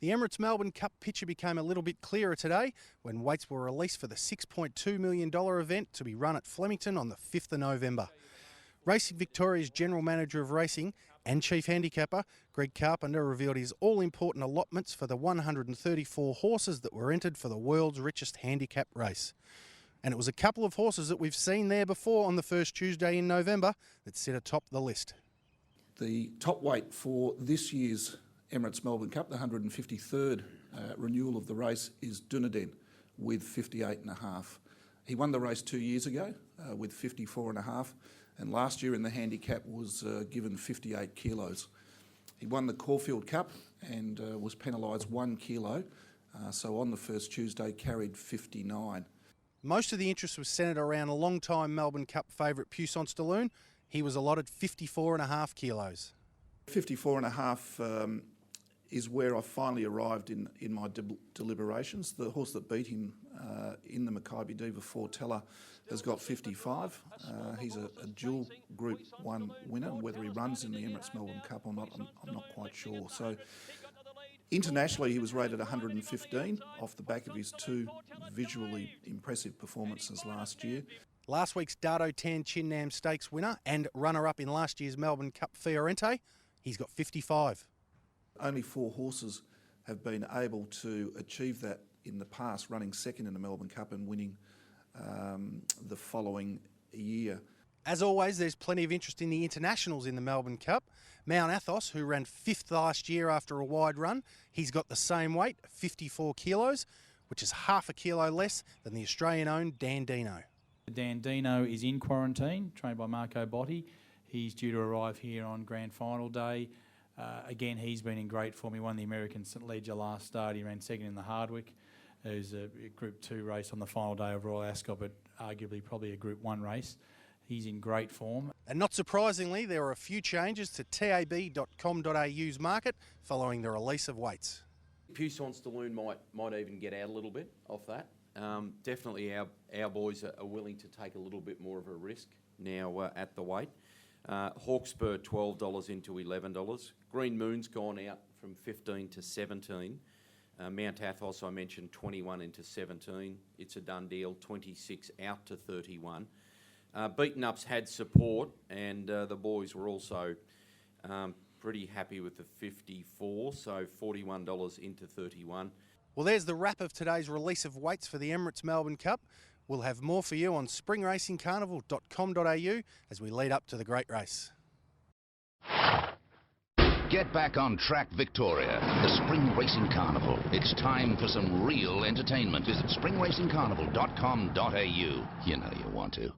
The Emirates Melbourne Cup picture became a little bit clearer today when weights were released for the $6.2 million event to be run at Flemington on the 5th of November. Racing Victoria's General Manager of Racing and Chief Handicapper, Greg Carpenter, revealed his all-important allotments for the 134 horses that were entered for the world's richest handicap race. And it was a couple of horses that we've seen there before on the first Tuesday in November that sit atop the list. The top weight for this year's Emirates Melbourne Cup, the 153rd renewal of the race, is Dunedin with 58.5. He won the race 2 years ago with 54.5, and last year in the handicap was given 58 kilos. He won the Caulfield Cup and was penalised 1 kilo, so on the first Tuesday carried 59. Most of the interest was centred around a long-time Melbourne Cup favourite Puissance de Lune. He was allotted 54.5 kilos. 54.5 is where I finally arrived in my deliberations. The horse that beat him in the Mackay Diva Fortella has got 55. He's a dual Group 1 winner. Whether he runs in the Emirates Melbourne Cup or not, I'm not quite sure. So internationally, he was rated 115 off the back of his two visually impressive performances last year. Last week's Dardo Tan Chin Nam Stakes winner and runner-up in last year's Melbourne Cup Fiorente, he's got 55. Only 4 horses have been able to achieve that in the past, running second in the Melbourne Cup and winning the following year. As always, there's plenty of interest in the internationals in the Melbourne Cup. Mount Athos, who ran 5th last year after a wide run, he's got the same weight, 54 kilos, which is half a kilo less than the Australian-owned Dandino. Dandino is in quarantine, trained by Marco Botti. He's due to arrive here on Grand Final day. Again, he's been in great form. He won the American St Leger last start. He ran second in the Hardwick. It was a Group 2 race on the final day of Royal Ascot, but arguably probably a Group 1 race. He's in great form. And not surprisingly, there are a few changes to tab.com.au's market following the release of weights. Puissance de Lune might even get out a little bit off that. Definitely our boys are willing to take a little bit more of a risk now at the weight. Hawkspur $12 into $11. Green Moon's gone out from 15 to 17. Mount Athos, I mentioned, 21 into 17. It's a done deal, 26 out to 31. Beaten Up's had support, and the boys were also pretty happy with the 54, so $41 into 31. Well, there's the wrap of today's release of weights for the Emirates Melbourne Cup. We'll have more for you on springracingcarnival.com.au as we lead up to the great race. Get back on track, Victoria. The Spring Racing Carnival. It's time for some real entertainment. Visit springracingcarnival.com.au. You know you want to.